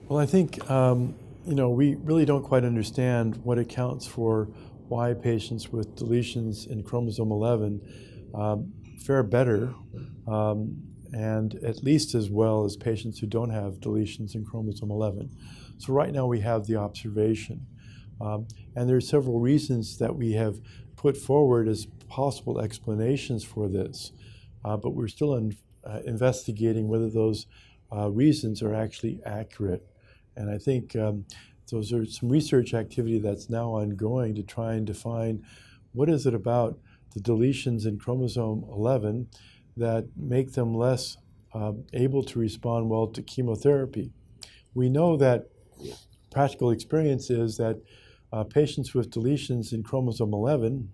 Well, I think, we really don't quite understand what accounts for why patients with deletions in chromosome 11 fare better and at least as well as patients who don't have deletions in chromosome 11. So right now we have the observation. And there are several reasons that we have put forward as possible explanations for this, but we're still investigating whether those reasons are actually accurate. And I think those are some research activity that's now ongoing to try and define what is it about the deletions in chromosome 11 that make them less able to respond well to chemotherapy. We know that practical experience is that patients with deletions in chromosome 11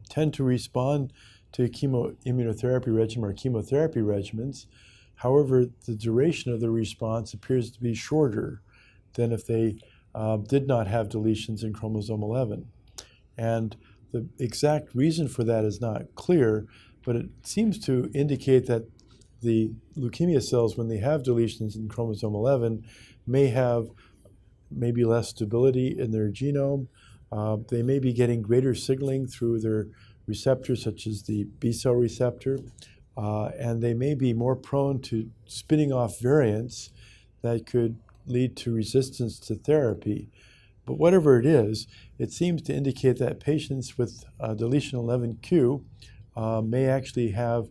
tend to respond to immunotherapy regimen or chemotherapy regimens. However, the duration of the response appears to be shorter than if they did not have deletions in chromosome 11. And the exact reason for that is not clear, but it seems to indicate that the leukemia cells, when they have deletions in chromosome 11, may have maybe less stability in their genome. They may be getting greater signaling through their receptors, such as the B-cell receptor, and they may be more prone to spinning off variants that could lead to resistance to therapy. But whatever it is, it seems to indicate that patients with deletion 11q may actually have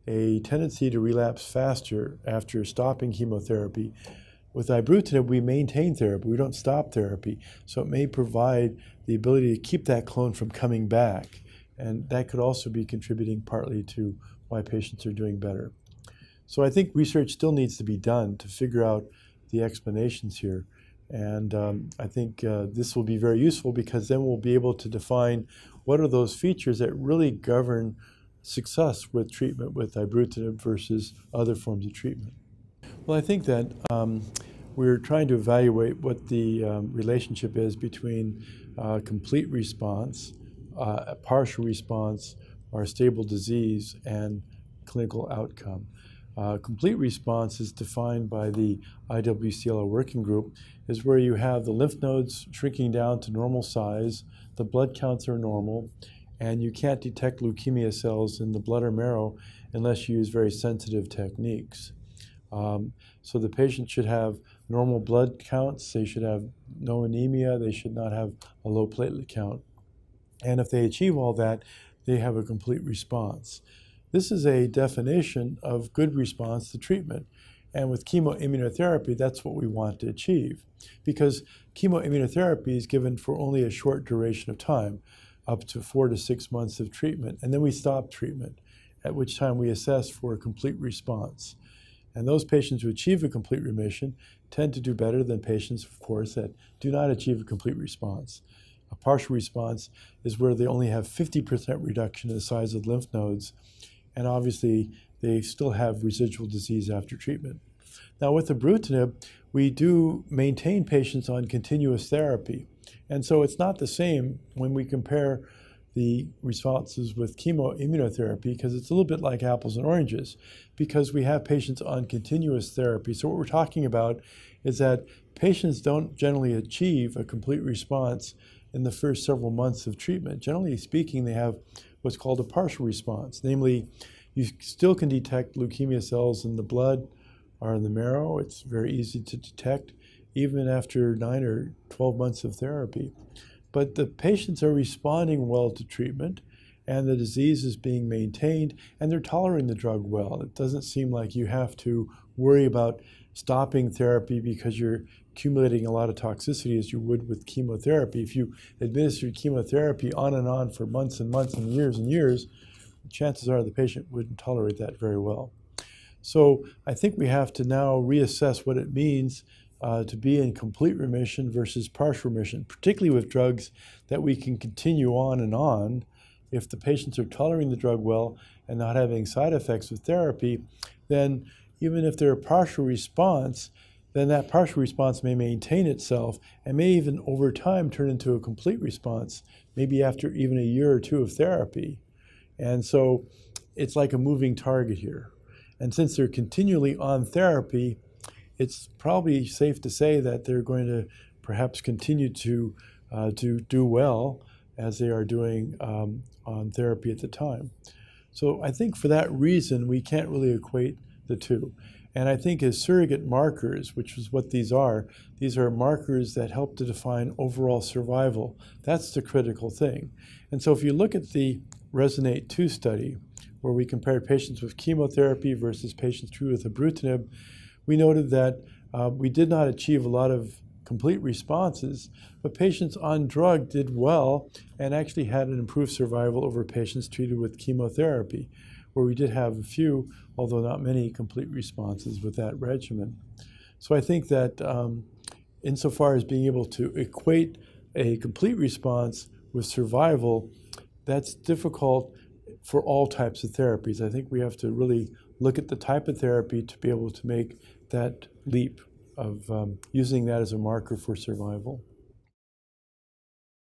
a tendency to relapse faster after stopping chemotherapy. With Ibrutinib, we maintain therapy. We don't stop therapy. So it may provide the ability to keep that clone from coming back. And that could also be contributing partly to why patients are doing better. So I think research still needs to be done to figure out the explanations here. And I think this will be very useful because then we'll be able to define what are those features that really govern success with treatment with Ibrutinib versus other forms of treatment. Well, I think that we're trying to evaluate what the relationship is between complete response, a partial response, or stable disease, and clinical outcome. Complete response is defined by the IWCLL working group, is where you have the lymph nodes shrinking down to normal size, the blood counts are normal, and you can't detect leukemia cells in the blood or marrow unless you use very sensitive techniques. So the patient should have normal blood counts, they should have no anemia, they should not have a low platelet count. And if they achieve all that, they have a complete response. This is a definition of good response to treatment. And with chemoimmunotherapy, that's what we want to achieve. Because chemoimmunotherapy is given for only a short duration of time, up to 4 to 6 months of treatment, and then we stop treatment, at which time we assess for a complete response. And those patients who achieve a complete remission tend to do better than patients, of course, that do not achieve a complete response. A partial response is where they only have 50% reduction in the size of lymph nodes, and obviously they still have residual disease after treatment. Now with Ibrutinib, we do maintain patients on continuous therapy, and so it's not the same when we compare the responses with chemoimmunotherapy, because it's a little bit like apples and oranges, because we have patients on continuous therapy. So what we're talking about is that patients don't generally achieve a complete response in the first several months of treatment. Generally speaking, they have what's called a partial response. Namely, you still can detect leukemia cells in the blood or in the marrow. It's very easy to detect, even after 9 or 12 months of therapy. But the patients are responding well to treatment, and the disease is being maintained, and they're tolerating the drug well. It doesn't seem like you have to worry about stopping therapy because you're accumulating a lot of toxicity as you would with chemotherapy. If you administered chemotherapy on and on for months and months and years, chances are the patient wouldn't tolerate that very well. So I think we have to now reassess what it means to be in complete remission versus partial remission, particularly with drugs that we can continue on and on. If the patients are tolerating the drug well and not having side effects with therapy, then even if they're a partial response, then that partial response may maintain itself and may even over time turn into a complete response, maybe after even a year or two of therapy. And so it's like a moving target here. And since they're continually on therapy, it's probably safe to say that they're going to perhaps continue to do well as they are doing on therapy at the time. So I think for that reason, we can't really equate the two. And I think as surrogate markers, which is what these are markers that help to define overall survival. That's the critical thing. And so if you look at the RESONATE-2 study, where we compared patients with chemotherapy versus patients treated with Ibrutinib, we noted that we did not achieve a lot of complete responses, but patients on drug did well and actually had an improved survival over patients treated with chemotherapy, where we did have a few, although not many, complete responses with that regimen. So I think that insofar as being able to equate a complete response with survival, that's difficult for all types of therapies. I think we have to really look at the type of therapy to be able to make that leap of using that as a marker for survival.